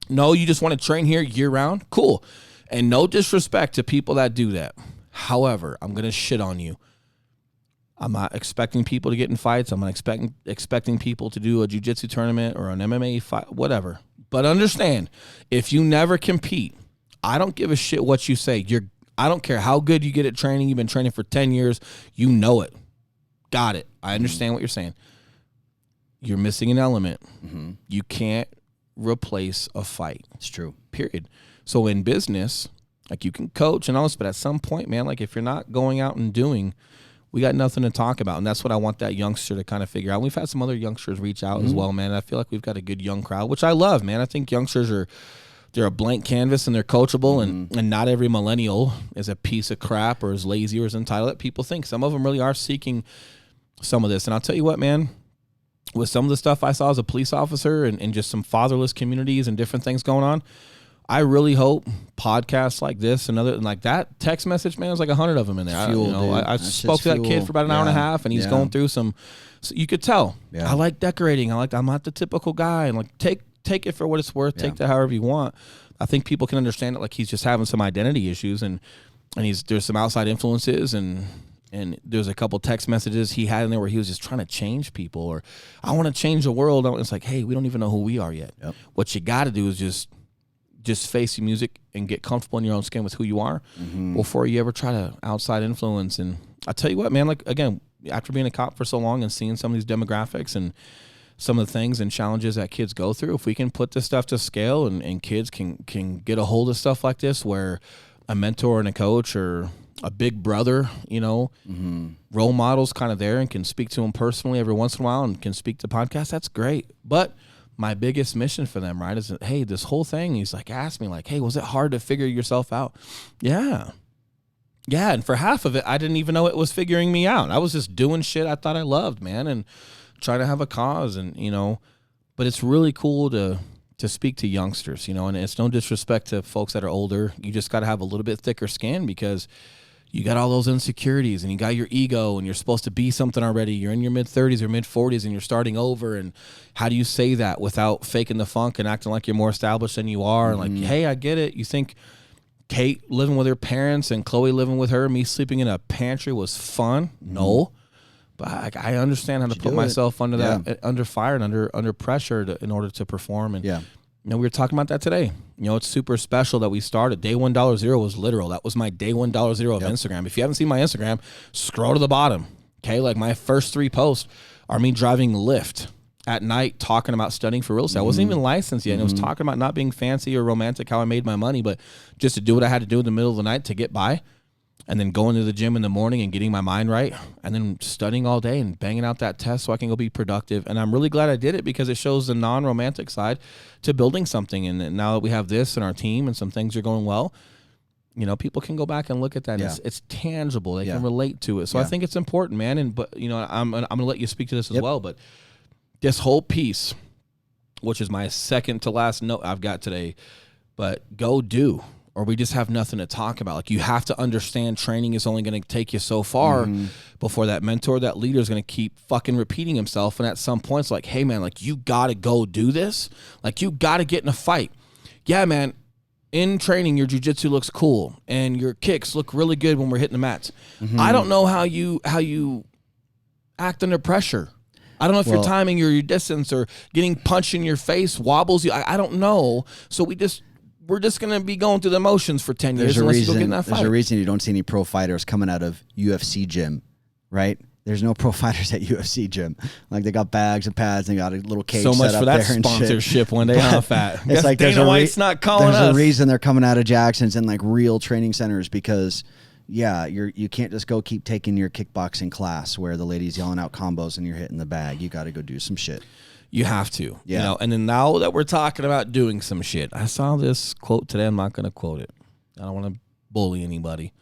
No, you just want to train here year round? Cool. And no disrespect to people that do that. However, I'm going to shit on you. I'm not expecting people to get in fights. I'm not expecting people to do a jiu-jitsu tournament or an MMA fight, whatever. But understand, if you never compete, I don't give a shit what you say. I don't care how good you get at training. You've been training for 10 years. You know it. Got it. I understand what you're saying. You're missing an element. Mm-hmm. You can't replace a fight. It's true. Period. So in business, like you can coach and all this, but at some point, man, like if you're not going out and doing, we got nothing to talk about. And that's what I want that youngster to kind of figure out. We've had some other youngsters reach out as well, man. I feel like we've got a good young crowd, which I love, man. I think youngsters they're a blank canvas and they're coachable, and not every millennial is a piece of crap or as lazy or as entitled that people think. Some of them really are seeking some of this. And I'll tell you what, man, with some of the stuff I saw as a police officer and just some fatherless communities and different things going on, I really hope podcasts like this and like that text message, man, there's like 100 of them in there. Fuel, I spoke to that kid for about an hour and a half, and he's going through some. So you could tell. Yeah. I like decorating. I'm not the typical guy, and like take it for what it's worth. Take that however you want. I think people can understand it. Like he's just having some identity issues, and there's some outside influences, and there's a couple text messages he had in there where he was just trying to change people, or I want to change the world. It's like, hey, we don't even know who we are yet. Yep. What you got to do is just face your music and get comfortable in your own skin with who you are before you ever try to outside influence. And I tell you what, man, like again, after being a cop for so long and seeing some of these demographics and some of the things and challenges that kids go through, if we can put this stuff to scale and kids can get a hold of stuff like this where a mentor and a coach or a big brother, role models kind of there and can speak to them personally every once in a while and can speak to podcasts, that's great. But my biggest mission for them, right, is that, hey, this whole thing, he's like, asked me, like, hey, was it hard to figure yourself out? Yeah. Yeah, and for half of it, I didn't even know it was figuring me out. I was just doing shit I thought I loved, man, and trying to have a cause, and, but it's really cool to speak to youngsters, and it's no disrespect to folks that are older. You just got to have a little bit thicker skin because you got all those insecurities and you got your ego and you're supposed to be something already. You're in your mid-30s or mid-40s and you're starting over. And how do you say that without faking the funk and acting like you're more established than you are? And like, hey, I get it. You think Kate living with her parents and Chloe living with her, me sleeping in a pantry was fun? No. But I understand how to put myself under that, under fire and under pressure in order to perform. And we were talking about that today. It's super special that we started. Day 1.0 was literal. That was my day 1.0 of Instagram. If you haven't seen my Instagram, scroll to the bottom. Okay, like my first 3 posts are me driving Lyft at night, talking about studying for real estate. I wasn't even licensed yet. And it was talking about not being fancy or romantic, how I made my money, but just to do what I had to do in the middle of the night to get by. And then going to the gym in the morning and getting my mind right, and then studying all day and banging out that test so I can go be productive. And I'm really glad I did it because it shows the non-romantic side to building something. And now that we have this and our team and some things are going well, people can go back and look at that. And it's tangible. They can relate to it. So I think it's important, man. And but I'm going to let you speak to this as well. But this whole piece, which is my second to last note I've got today, but go do. Or we just have nothing to talk about. Like, you have to understand training is only going to take you so far before that mentor, that leader is going to keep fucking repeating himself. And at some point, it's like, hey, man, like, you got to go do this. Like, you got to get in a fight. Yeah, man, in training, your jiu-jitsu looks cool. And your kicks look really good when we're hitting the mats. I don't know how you act under pressure. I don't know if your timing or your distance or getting punched in your face wobbles you. I don't know. So we're just going to be going through the motions for 10 years unless you go get in that fight. There's a reason you don't see any pro fighters coming out of UFC gym, right? There's no pro fighters at UFC gym. Like, they got bags and pads and got a little cage set up there. So much for that sponsorship one day, huh, Fat? It's like Dana White's not calling us. There's a reason they're coming out of Jackson's and like real training centers because, you can't just go keep taking your kickboxing class where the lady's yelling out combos and you're hitting the bag. You got to go do some shit. You have to, and then now that we're talking about doing some shit, I saw this quote today. I'm not going to quote it. I don't want to bully anybody,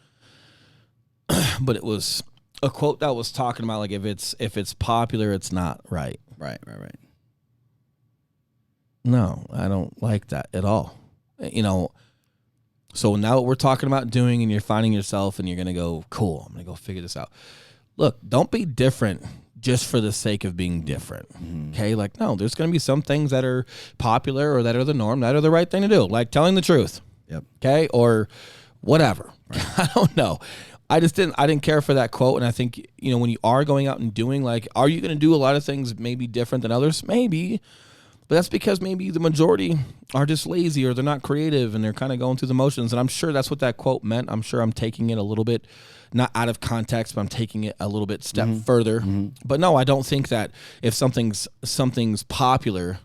but it was a quote that was talking about like if it's popular, it's not right. Right. No, I don't like that at all. So now what we're talking about doing, and you're finding yourself, and you're going to go, cool, I'm going to go figure this out. look, don't be different just for the sake of being different. Okay. Like, no, there's going to be some things that are popular or that are the norm, that are the right thing to do. Like telling the truth. Yep. Okay. Or whatever. Right. I don't know. I didn't care for that quote. And I think, when you are going out and doing, like, are you going to do a lot of things maybe different than others? Maybe. But that's because maybe the majority are just lazy or they're not creative and they're kind of going through the motions. And I'm sure that's what that quote meant. I'm sure I'm taking it a little bit, not out of context, but I'm taking it a little bit step further. But no, I don't think that if something's popular,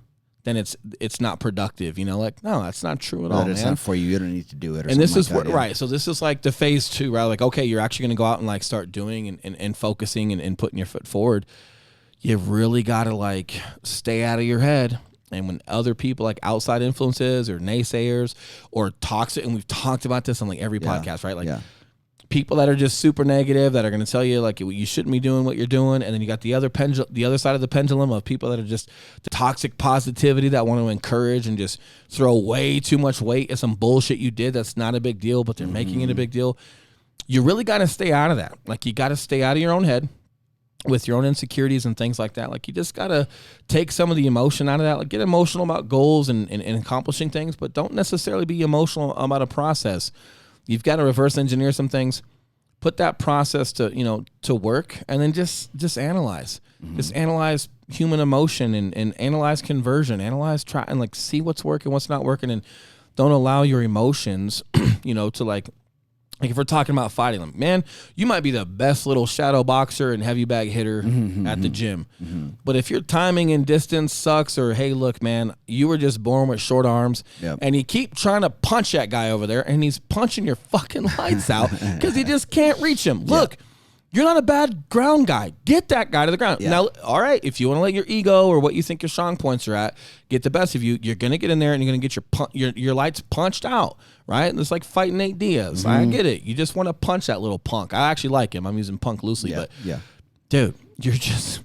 then it's not productive. Like, no, that's not true at all, It's man. not for you. You don't need to do it. And this is like that, right. So this is like the phase 2, right? Like, okay, you're actually going to go out and like start doing and focusing and putting your foot forward. You really got to like stay out of your head. And when other people, like outside influences or naysayers or toxic, and we've talked about this on like every podcast, right? Like people that are just super negative, that are going to tell you like you shouldn't be doing what you're doing. And then you got the other side of the pendulum of people that are just the toxic positivity that want to encourage and just throw way too much weight at some bullshit you did that's not a big deal, but they're making it a big deal. You really got to stay out of that. Like, you got to stay out of your own head with your own insecurities and things like that. Like, you just got to take some of the emotion out of that. Like, get emotional about goals and accomplishing things, but don't necessarily be emotional about a process. You've got to reverse engineer some things, put that process to work, and then just analyze. Just analyze human emotion and analyze conversion, try and like see what's working, what's not working, and don't allow your emotions, to like if we're talking about fighting them, man, you might be the best little shadow boxer and heavy bag hitter at the gym. But if your timing and distance sucks, or, hey, look, man, you were just born with short arms, and you keep trying to punch that guy over there, and he's punching your fucking lights out because he just can't reach him. Look, you're not a bad ground guy. Get that guy to the ground. Now, all right, if you want to let your ego or what you think your strong points are at get the best of you, you're going to get in there and you're going to get your lights punched out, right? And it's like fighting Nate Diaz. I get it. You just want to punch that little punk. I actually like him. I'm using punk loosely, but dude, you're just...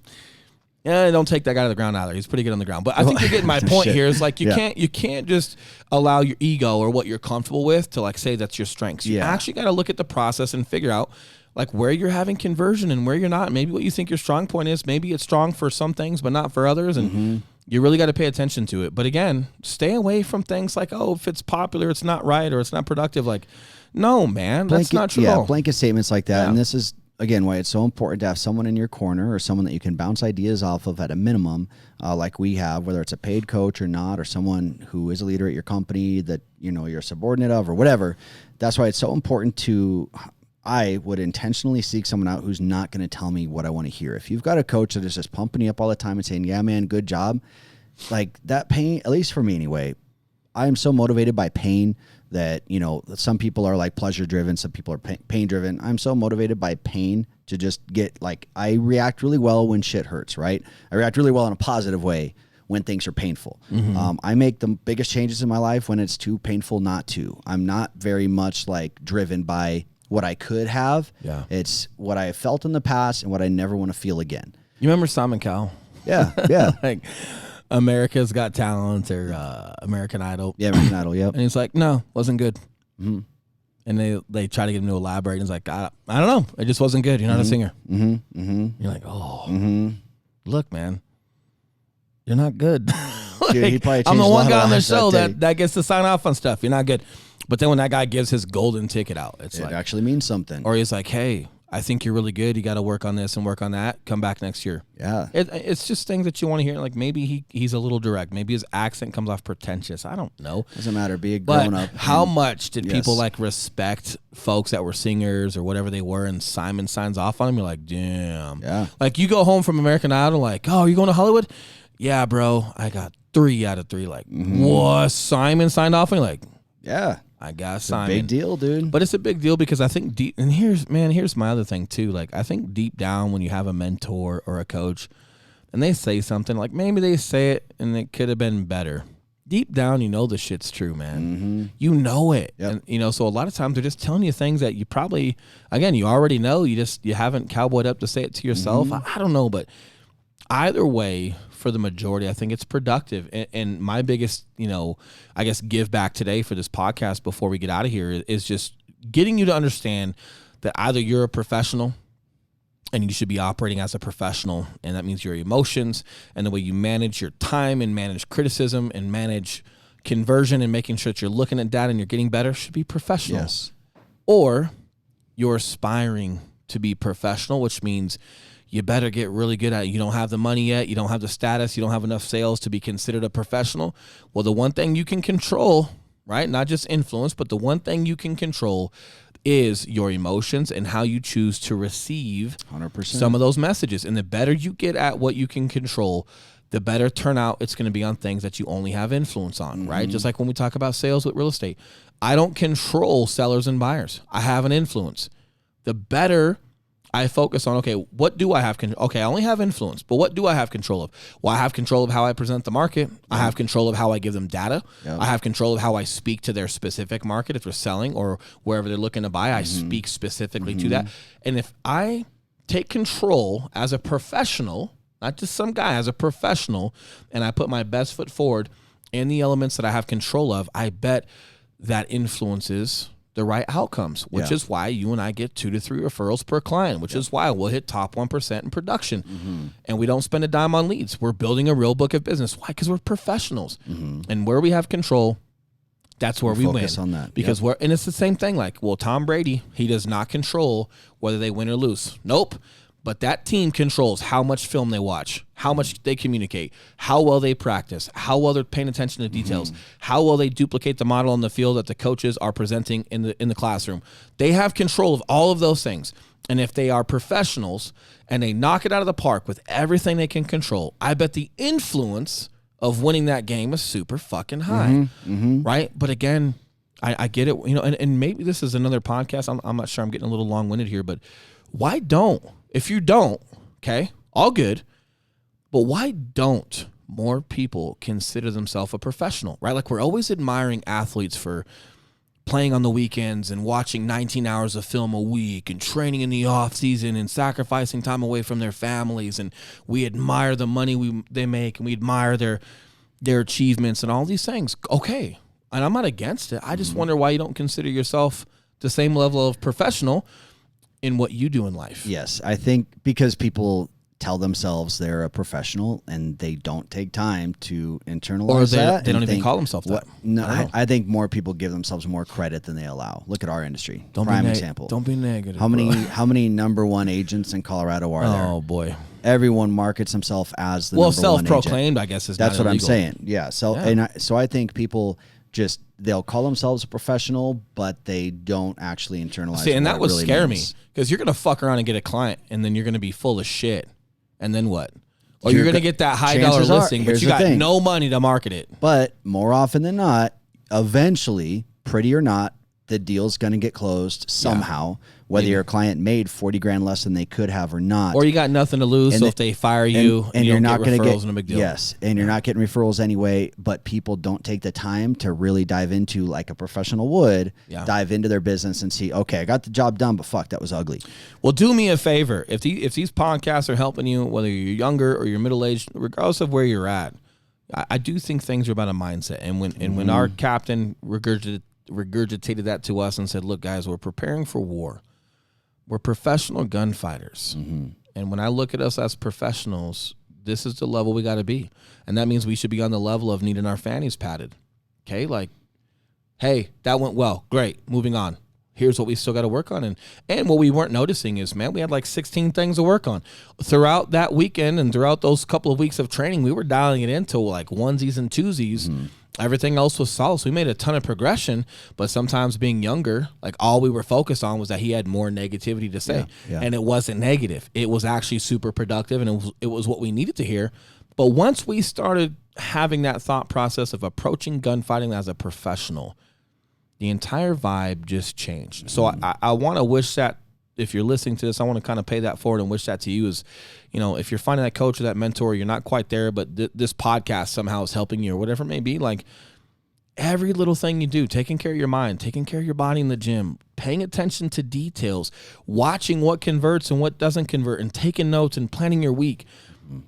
don't take that guy to the ground either. He's pretty good on the ground. But I think you're getting my point here. Is like you can't just allow your ego or what you're comfortable with to like say that's your strengths. You actually got to look at the process and figure out like where you're having conversion and where you're not. Maybe what you think your strong point is. Maybe it's strong for some things, but not for others. And you really got to pay attention to it. But again, stay away from things like, oh, if it's popular, it's not right, or it's not productive. Like, no, man, that's not true. Yeah, blanket statements like that. And this is, again, why it's so important to have someone in your corner or someone that you can bounce ideas off of at a minimum, like we have, whether it's a paid coach or not, or someone who is a leader at your company that, you're a subordinate of or whatever. That's why it's so important I would intentionally seek someone out who's not going to tell me what I want to hear. If you've got a coach that is just pumping you up all the time and saying, yeah, man, good job, like that pain, at least for me anyway, I am so motivated by pain that, some people are like pleasure driven, some people are pain driven. I'm so motivated by pain to just get like, I react really well when shit hurts, right? I react really well in a positive way when things are painful. I make the biggest changes in my life when it's too painful not to. I'm not very much like driven by what I could have. It's what I have felt in the past and what I never want to feel again. You remember Simon Cowell? Yeah. Like America's Got Talent or American Idol. Yeah, American Idol, yep. And he's like, no, wasn't good. And they try to get him to elaborate. And he's like, I don't know. It just wasn't good. You're not a singer. You're like, look, man, you're not good. Like, dude, he probably I'm the one guy on the changed show that that gets to sign off on stuff. You're not good. But then when that guy gives his golden ticket out, it like, actually means something. Or he's like, hey, I think you're really good. You got to work on this and work on that. Come back next year. Yeah. It's just things that you want to hear. Like maybe he's a little direct. Maybe his accent comes off pretentious. I don't know. Doesn't matter. Be a grown up. How much did people like respect folks that were singers or whatever they were, and Simon signs off on him? You're like, damn. Yeah. Like you go home from American Idol, like, oh, are you going to Hollywood? Yeah, bro. I got 3 out of 3. Like, what? Simon signed off on you? Like, yeah. I got It's Simon. a big deal, dude. But it's a big deal because I think deep, and here's my other thing too. Like I think deep down when you have a mentor or a coach and they say something, like maybe they say it and it could have been better. Deep down, the shit's true, man. You know it. Yep. And so a lot of times they're just telling you things that you probably, again, you already know. You haven't cowboyed up to say it to yourself. I don't know, but either way, for the majority, I think it's productive. And my biggest, I guess, give back today for this podcast before we get out of here is just getting you to understand that either you're a professional and you should be operating as a professional. And that means your emotions and the way you manage your time and manage criticism and manage conversion and making sure that you're looking at data and you're getting better should be professional. Yes. Or you're aspiring to be professional, which means you better get really good at it. You don't have the money yet. You don't have the status. You don't have enough sales to be considered a professional. Well, the one thing you can control, right? Not just influence, but the one thing you can control is your emotions and how you choose to receive 100%. some of those messages. And the better you get at what you can control, the better turnout it's going to be on things that you only have influence on, right? Just like when we talk about sales with real estate. I don't control sellers and buyers. I have an influence. The better I focus on, okay, what do I have control? Okay, I only have influence, but what do I have control of? Well, I have control of how I present the market. I have control of how I give them data. I have control of how I speak to their specific market. If they're selling or wherever they're looking to buy, I speak specifically to that. And if I take control as a professional, not just some guy, as a professional, and I put my best foot forward in the elements that I have control of, I bet that influences the right outcomes, which is why you and I get 2 to 3 referrals per client, which is why we'll hit top 1% in production. And we don't spend a dime on leads. We're building a real book of business. Why? Because we're professionals. And where we have control, that's where we win. Focus on that. Because and it's the same thing. Like, well, Tom Brady, he does not control whether they win or lose. Nope. But that team controls how much film they watch, how much they communicate, how well they practice, how well they're paying attention to details, how well they duplicate the model on the field that the coaches are presenting in the classroom. They have control of all of those things. And if they are professionals and they knock it out of the park with everything they can control, I bet the influence of winning that game is super fucking high, right? But again, I get it, and maybe this is another podcast. I'm not sure. I'm getting a little long-winded here, but why don't? If you don't, okay, all good, but why don't more people consider themselves a professional, right? Like, we're always admiring athletes for playing on the weekends and watching 19 hours of film a week and training in the off season and sacrificing time away from their families. And we admire the money they make, and we admire their achievements and all these things. Okay. And I'm not against it. I just wonder why you don't consider yourself the same level of professional in what you do in life. Yes, I think because people tell themselves they're a professional and they don't take time to internalize that. They don't even call themselves that. I think more people give themselves more credit than they allow. Look at our industry. Prime example. Don't be negative. How many number one agents in Colorado are there? Oh boy. Everyone markets himself as the number one agent. Self-proclaimed, I guess, is that's not what illegal. I'm saying. Yeah. So I think people just they'll call themselves a professional, but they don't actually internalize. See, and that would really scare means. me, because you're gonna fuck around and get a client, and then you're gonna be full of shit, and then what? Or you're gonna get that high dollar listing, but you got no money to market it. But more often than not, eventually, pretty or not, the deal's going to get closed somehow, whether your client made 40 grand less than they could have or not. Or you got nothing to lose, so if they fire you and you're not going to get referrals, no big deal. Yes, and you're not getting referrals anyway, but people don't take the time to really dive into, like a professional would, dive into their business and see, okay, I got the job done, but fuck, that was ugly. Well, do me a favor. If these podcasts are helping you, whether you're younger or you're middle-aged, regardless of where you're at, I do think things are about a mindset. And when our captain regurgitated that to us and said, look, guys, we're preparing for war. We're professional gunfighters. And when I look at us as professionals, this is the level we got to be. And that means we should be on the level of needing our fannies padded. Okay? Like, hey, that went well. Great. Moving on. Here's what we still got to work on. And what we weren't noticing is, man, we had like 16 things to work on. Throughout that weekend and throughout those couple of weeks of training, we were dialing it into like onesies and twosies. Everything else was solid. So we made a ton of progression, but sometimes being younger, like all we were focused on was that he had more negativity to say. And it wasn't negative. It was actually super productive, and it was what we needed to hear. But once we started having that thought process of approaching gunfighting as a professional, the entire vibe just changed. So I want to wish that, if you're listening to this, I want to kind of pay that forward and wish that to you is, if you're finding that coach or that mentor, you're not quite there, but this podcast somehow is helping you or whatever it may be. Like, every little thing you do, taking care of your mind, taking care of your body in the gym, paying attention to details, watching what converts and what doesn't convert, and taking notes and planning your week,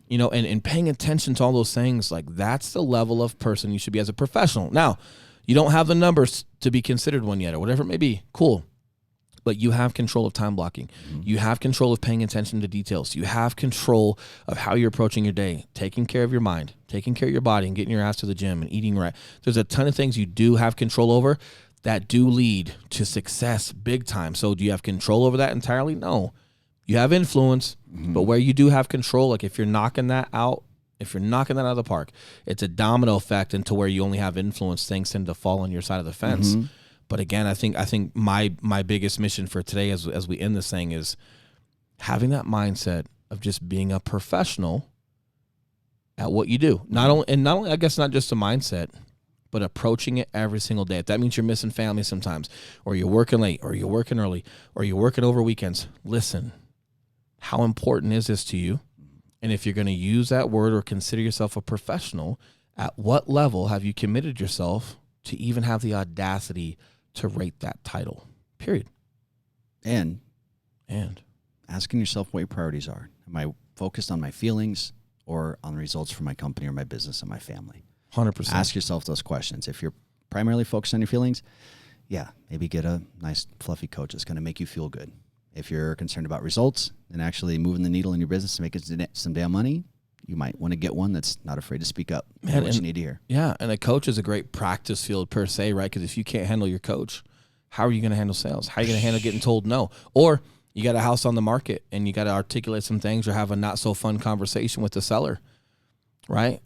and paying attention to all those things. Like, that's the level of person you should be as a professional. Now, you don't have the numbers to be considered one yet or whatever it may be. Cool. but you have control of time blocking. You have control of paying attention to details. You have control of how you're approaching your day, taking care of your mind, taking care of your body, and getting your ass to the gym and eating right. There's a ton of things you do have control over that do lead to success big time. So do you have control over that entirely? No. You have influence, but where you do have control, like if you're knocking that out of the park, it's a domino effect into where you only have influence. Things tend to fall on your side of the fence. But again, I think my biggest mission for today as we end this thing is having that mindset of just being a professional at what you do. Not only, I guess, not just a mindset, but approaching it every single day. If that means you're missing family sometimes, or you're working late, or you're working early, or you're working over weekends, listen, how important is this to you? And if you're going to use that word or consider yourself a professional, at what level have you committed yourself to even have the audacity to rate that title? Period. And asking yourself what your priorities are. Am I focused on my feelings or on the results for my company or my business and my family? 100%. Ask yourself those questions. If you're primarily focused on your feelings, yeah, maybe get a nice fluffy coach that's going to make you feel good. If you're concerned about results and actually moving the needle in your business to make some damn money, you might want to get one that's not afraid to speak up. Man, what you need to hear. Yeah, and a coach is a great practice field per se, right? Because if you can't handle your coach, how are you going to handle sales? How are you going to handle getting told no? Or you got a house on the market and you got to articulate some things or have a not so fun conversation with the seller, right?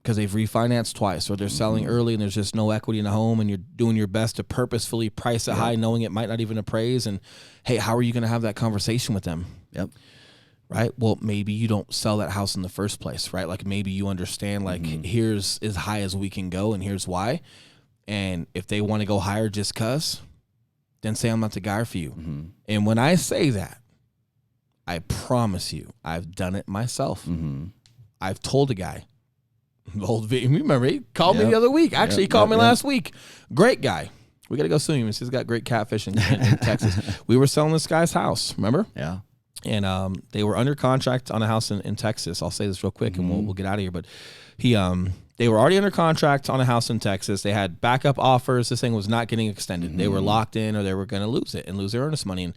Because they've refinanced twice or they're selling early and there's just no equity in the home and you're doing your best to purposefully price it high knowing it might not even appraise. And, hey, how are you going to have that conversation with them? Yep. Right? Well, maybe you don't sell that house in the first place, right? Like maybe you understand like here's as high as we can go and here's why. And if they want to go higher just because, then say I'm not the guy for you. And when I say that, I promise you, I've done it myself. I've told a guy, remember, he called me the other week. Actually, he called me last week. Great guy. We got to go see him. He's got great catfish in Texas. We were selling this guy's house, remember? Yeah. And they were under contract on a house in Texas. I'll say this real quick and we'll get out of here. But they were already under contract on a house in Texas. They had backup offers. This thing was not getting extended. They were locked in or they were going to lose it and lose their earnest money. And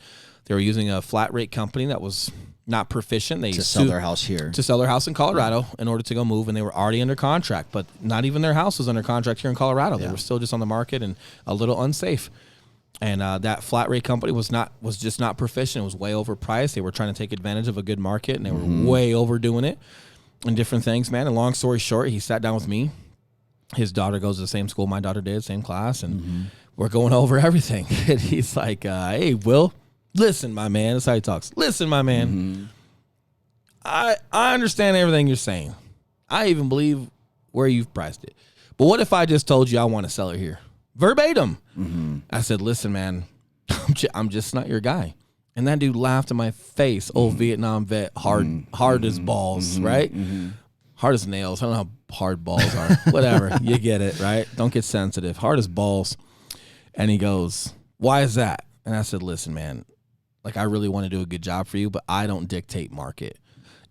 they were using a flat rate company that was not proficient. They sell their house here. To sell their house in Colorado in order to go move. And they were already under contract. But not even their house was under contract here in Colorado. They were still just on the market and a little unsafe. And that flat rate company was just not proficient. It was way overpriced. They were trying to take advantage of a good market, and they were way overdoing it and different things, man. And long story short, he sat down with me. His daughter goes to the same school my daughter did, same class, and we're going over everything. And he's like, hey, Will, listen, my man. That's how he talks. Listen, my man. I understand everything you're saying. I even believe where you've priced it. But what if I just told you I want to sell it here? Verbatim. I said, listen, man, I'm just not your guy. And that dude laughed in my face. Old Vietnam vet, hard as balls, right? Hard as nails. I don't know how hard balls are. Whatever. You get it, right? Don't get sensitive. Hard as balls. And he goes, why is that? And I said, listen, man, like I really want to do a good job for you, but I don't dictate market.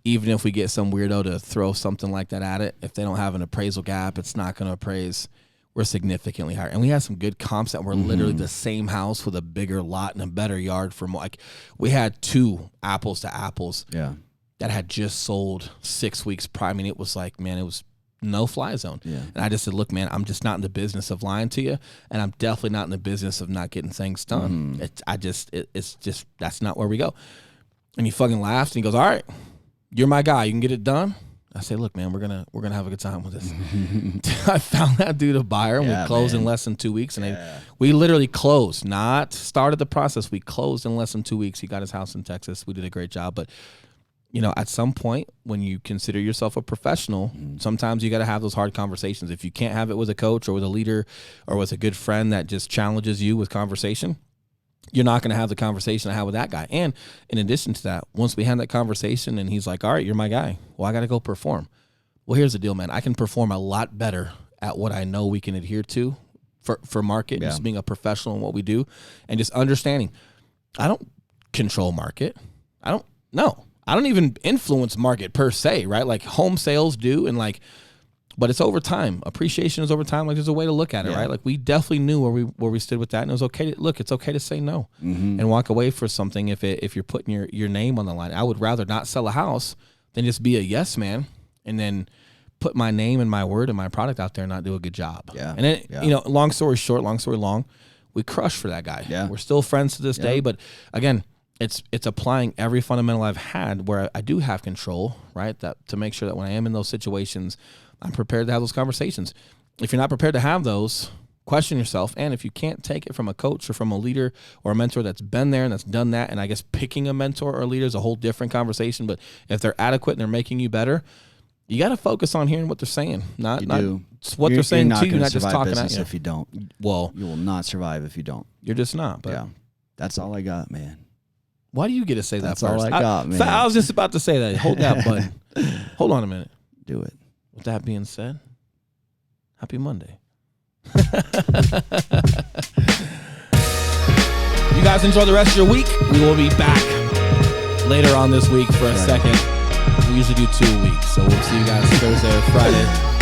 Even if we get some weirdo to throw something like that at it, if they don't have an appraisal gap, it's not going to appraise. We're significantly higher. And we had some good comps that were literally the same house with a bigger lot and a better yard for more. Like we had 2 apples to apples that had just sold 6 weeks prior. I mean, it was like, man, it was no fly zone. And I just said, look, man, I'm just not in the business of lying to you. And I'm definitely not in the business of not getting things done. It's just, that's not where we go. And he fucking laughs and he goes, all right, you're my guy. You can get it done. I say, look, man, we're gonna have a good time with this. I found that dude a buyer, and we closed in less than 2 weeks. And we literally closed, not started the process. We closed in less than 2 weeks. He got his house in Texas. We did a great job. But you know, at some point, when you consider yourself a professional, sometimes you got to have those hard conversations. If you can't have it with a coach or with a leader or with a good friend that just challenges you with conversation, you're not going to have the conversation I had with that guy. And in addition to that, once we had that conversation and he's like, all right, you're my guy. Well, I got to go perform. Well, here's the deal, man. I can perform a lot better at what I know we can adhere to for market, just being a professional in what we do and just understanding. I don't control market. I don't even influence market per se, right? Like home sales do. And like But it's over time. Appreciation is over time. Like, there's a way to look at it, right? Like, we definitely knew where we stood with that, and it was okay. It's okay to say no and walk away for something if you're putting your name on the line. I would rather not sell a house than just be a yes man and then put my name and my word and my product out there and not do a good job. Yeah. And then, long story short, long story long, we crushed for that guy. Yeah. We're still friends to this day, but again, it's applying every fundamental I've had where I do have control, right? That to make sure that when I am in those situations, I'm prepared to have those conversations. If you're not prepared to have those, question yourself. And if you can't take it from a coach or from a leader or a mentor that's been there and that's done that, and I guess picking a mentor or leader is a whole different conversation, but if they're adequate and they're making you better, you got to focus on hearing what they're saying, not what they're saying to you, not just talking at you. If you don't, well, you will not survive if you don't. You're just not. But yeah, that's all I got, man. Why do you get to say That's that first? all I got, man. I was just about to say that. Hold that button. Hold on a minute. Do it. With that being said, happy Monday. You guys enjoy the rest of your week. We will be back later on this week for a second. We usually do 2 weeks, so we'll see you guys Thursday or Friday.